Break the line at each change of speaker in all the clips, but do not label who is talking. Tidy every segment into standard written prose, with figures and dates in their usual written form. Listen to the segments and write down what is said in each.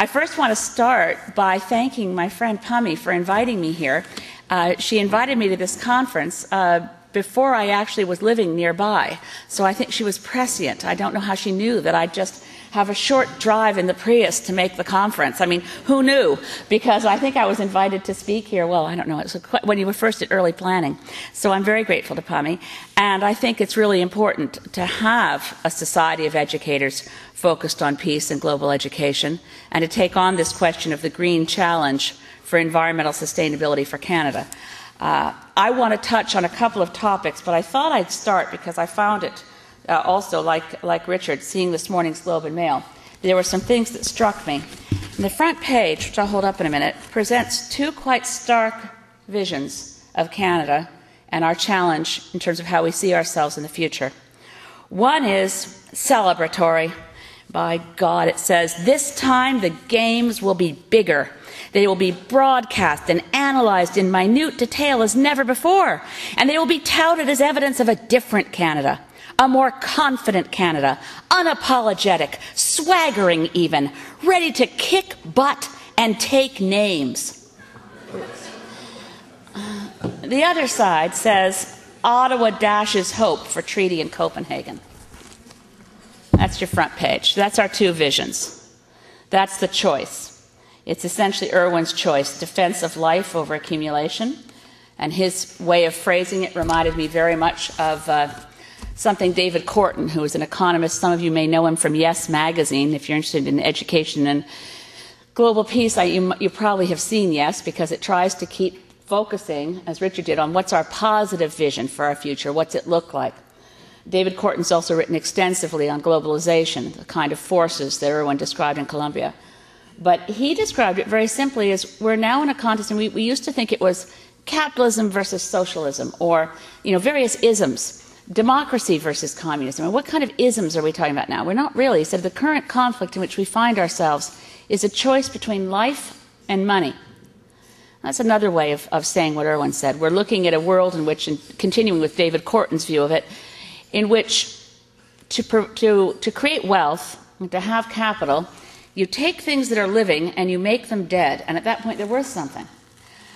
I first want to start by thanking my friend Pummy for inviting me here. She invited me to this conference before I actually was living nearby, so I think she was prescient. I don't know how she knew that I'd just have a short drive in the Prius to make the conference. I mean, who knew? Because I think I was invited to speak here, well, I don't know, it was when you were first at early planning. So I'm very grateful to Pummy, and I think it's really important to have a society of educators focused on peace and global education, and to take on this question of the green challenge for environmental sustainability for Canada. I want to touch on a couple of topics, but I thought I'd start because I found it also, like Richard, seeing this morning's Globe and Mail, there were some things that struck me. And the front page, which I'll hold up in a minute, presents two quite stark visions of Canada and our challenge in terms of how we see ourselves in the future. One is celebratory. By God, it says, this time the games will be bigger. They will be broadcast and analyzed in minute detail as never before, and they will be touted as evidence of a different Canada, a more confident Canada, unapologetic, swaggering even, ready to kick butt and take names. The other side says, Ottawa dashes hope for treaty in Copenhagen. That's your front page. That's our two visions. That's the choice. It's essentially Irwin's choice, defense of life over accumulation. And his way of phrasing it reminded me very much of something David Corton, who is an economist. Some of you may know him from Yes magazine. If you're interested in education and global peace, you probably have seen Yes, because it tries to keep focusing, as Richard did, on what's our positive vision for our future, what's it look like. David Corton's also written extensively on globalization, the kind of forces that Irwin described in Colombia. But he described it very simply as we're now in a contest, and we used to think it was capitalism versus socialism, or various isms, democracy versus communism. And what kind of isms are we talking about now? We're not really. He said the current conflict in which we find ourselves is a choice between life and money. That's another way of saying what Irwin said. We're looking at a world in which, and continuing with David Corton's view of it, in which to create wealth, to have capital, you take things that are living and you make them dead, and at that point they're worth something.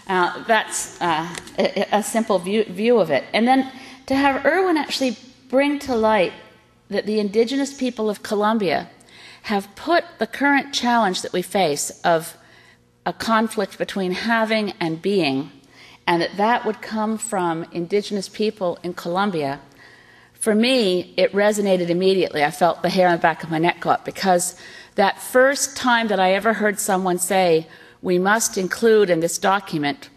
That's a simple view of it. And then to have Irwin actually bring to light that the indigenous people of Colombia have put the current challenge that we face of a conflict between having and being, and that would come from indigenous people in Colombia. For me, it resonated immediately. I felt the hair on the back of my neck go up, because that first time that I ever heard someone say, we must include in this document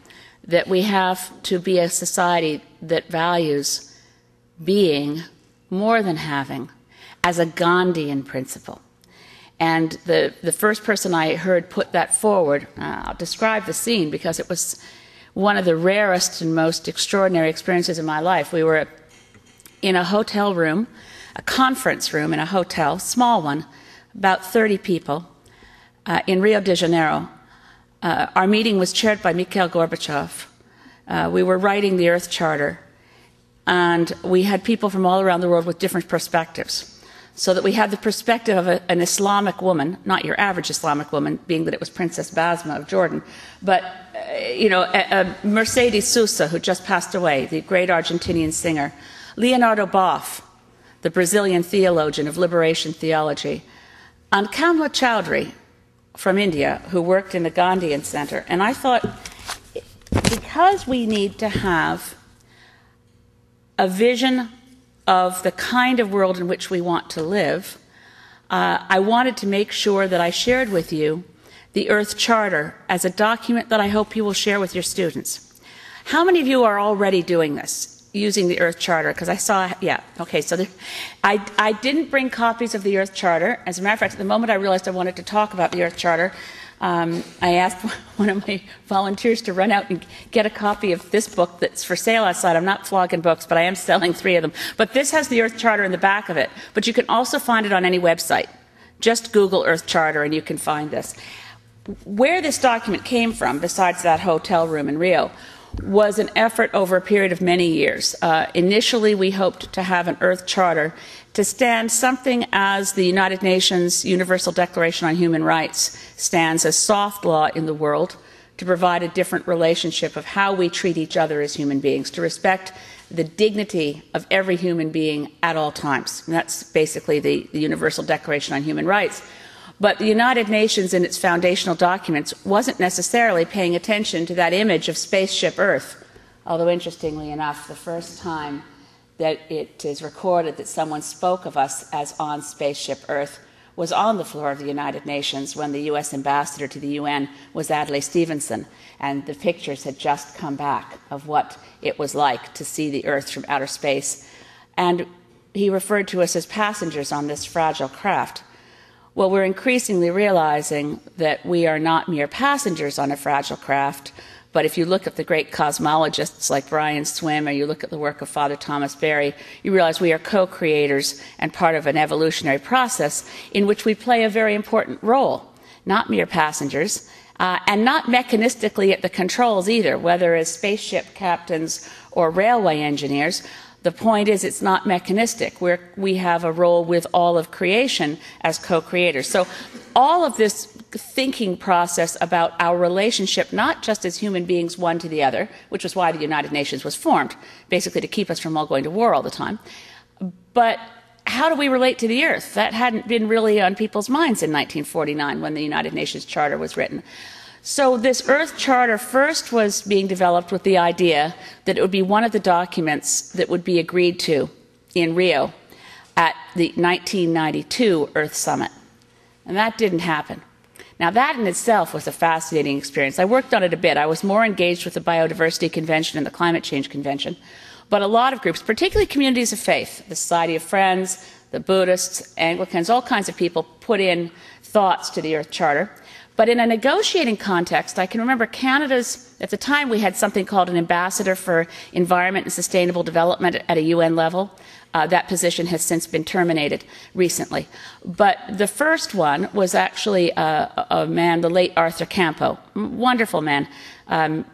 that we have to be a society that values being more than having, as a Gandhian principle. And the first person I heard put that forward, I'll describe the scene because it was one of the rarest and most extraordinary experiences in my life. We were in a hotel room, a conference room in a hotel, small one, about 30 people, in Rio de Janeiro. Our meeting was chaired by Mikhail Gorbachev. We were writing the Earth Charter, and we had people from all around the world with different perspectives, so that we had the perspective of an Islamic woman, not your average Islamic woman, being that it was Princess Basma of Jordan, but Mercedes Sosa, who just passed away, the great Argentinian singer, Leonardo Boff, the Brazilian theologian of liberation theology, and Kamla Chowdhury from India, who worked in the Gandhian Center. And I thought, because we need to have a vision of the kind of world in which we want to live, I wanted to make sure that I shared with you the Earth Charter as a document that I hope you will share with your students. How many of you are already doing this? Using the Earth Charter, because I saw, yeah, okay, so I didn't bring copies of the Earth Charter. As a matter of fact, at the moment I realized I wanted to talk about the Earth Charter, I asked one of my volunteers to run out and get a copy of this book that's for sale outside. I'm not flogging books, but I am selling 3 of them. But this has the Earth Charter in the back of it, but you can also find it on any website. Just Google Earth Charter and you can find this. Where this document came from, besides that hotel room in Rio, was an effort over a period of many years. Initially, we hoped to have an Earth Charter to stand something as the United Nations Universal Declaration on Human Rights stands as soft law in the world, to provide a different relationship of how we treat each other as human beings, to respect the dignity of every human being at all times. And that's basically the Universal Declaration on Human Rights. But the United Nations in its foundational documents wasn't necessarily paying attention to that image of spaceship Earth, although interestingly enough, the first time that it is recorded that someone spoke of us as on spaceship Earth was on the floor of the United Nations when the U.S. ambassador to the UN was Adlai Stevenson, and the pictures had just come back of what it was like to see the Earth from outer space. And he referred to us as passengers on this fragile craft. Well, we're increasingly realizing that we are not mere passengers on a fragile craft, but if you look at the great cosmologists like Brian Swimme, or you look at the work of Father Thomas Berry, you realize we are co-creators and part of an evolutionary process in which we play a very important role, not mere passengers, and not mechanistically at the controls either, whether as spaceship captains or railway engineers. The point is, it's not mechanistic. We have a role with all of creation as co-creators. So all of this thinking process about our relationship, not just as human beings one to the other, which was why the United Nations was formed, basically to keep us from all going to war all the time, but how do we relate to the Earth? That hadn't been really on people's minds in 1949 when the United Nations Charter was written. So this Earth Charter first was being developed with the idea that it would be one of the documents that would be agreed to in Rio at the 1992 Earth Summit. And that didn't happen. Now that in itself was a fascinating experience. I worked on it a bit. I was more engaged with the Biodiversity Convention and the Climate Change Convention. But a lot of groups, particularly communities of faith, the Society of Friends, the Buddhists, Anglicans, all kinds of people put in thoughts to the Earth Charter. But in a negotiating context, I can remember Canada's, at the time we had something called an ambassador for environment and sustainable development at a UN level. That position has since been terminated recently. But the first one was actually a man, the late Arthur Campo, wonderful man,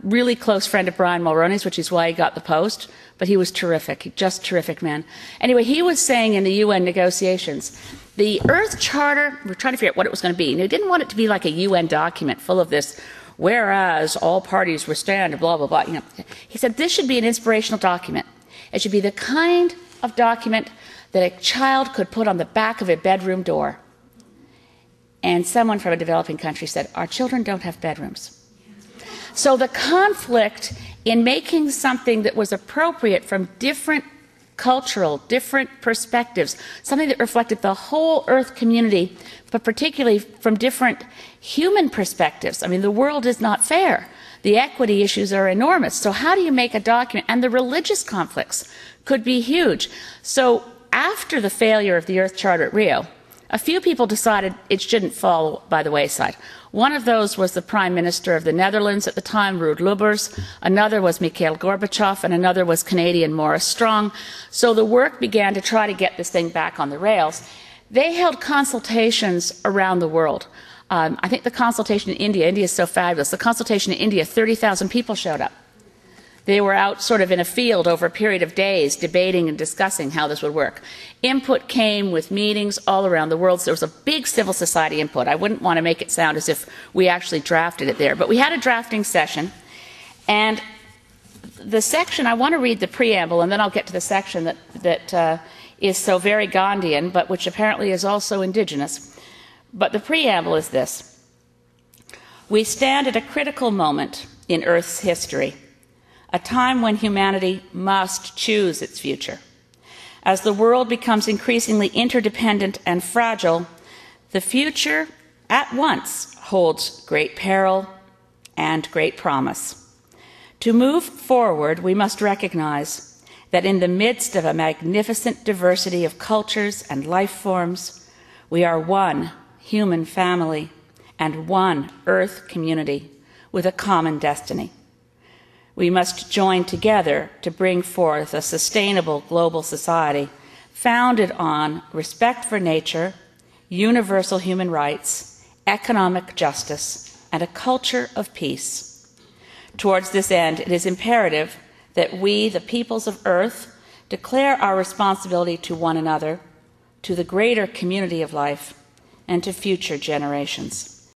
really close friend of Brian Mulroney's, which is why he got the post, but he was terrific, just terrific man. Anyway, he was saying in the UN negotiations, the Earth Charter, we're trying to figure out what it was going to be, and he didn't want it to be like a UN document full of this, whereas all parties withstand, blah, blah, blah. You know. He said this should be an inspirational document. It should be the kind of document that a child could put on the back of a bedroom door. And someone from a developing country said, our children don't have bedrooms. So the conflict in making something that was appropriate from different cultural, different perspectives, something that reflected the whole Earth community, but particularly from different human perspectives. I mean, the world is not fair. The equity issues are enormous. So how do you make a document? And the religious conflicts could be huge. So after the failure of the Earth Charter at Rio, a few people decided it shouldn't fall by the wayside. One of those was the Prime Minister of the Netherlands at the time, Ruud Lubbers. Another was Mikhail Gorbachev, and another was Canadian Maurice Strong. So the work began to try to get this thing back on the rails. They held consultations around the world. I think the consultation in India is so fabulous. The consultation in India, 30,000 people showed up. They were out sort of in a field over a period of days debating and discussing how this would work. Input came with meetings all around the world. So there was a big civil society input. I wouldn't want to make it sound as if we actually drafted it there. But we had a drafting session. And the section, I want to read the preamble, and then I'll get to the section that is so very Gandhian, but which apparently is also indigenous. But the preamble is this. We stand at a critical moment in Earth's history, a time when humanity must choose its future. As the world becomes increasingly interdependent and fragile, the future at once holds great peril and great promise. To move forward, we must recognize that in the midst of a magnificent diversity of cultures and life forms, we are one human family and one Earth community with a common destiny. We must join together to bring forth a sustainable global society founded on respect for nature, universal human rights, economic justice, and a culture of peace. Towards this end, it is imperative that we, the peoples of Earth, declare our responsibility to one another, to the greater community of life, and to future generations.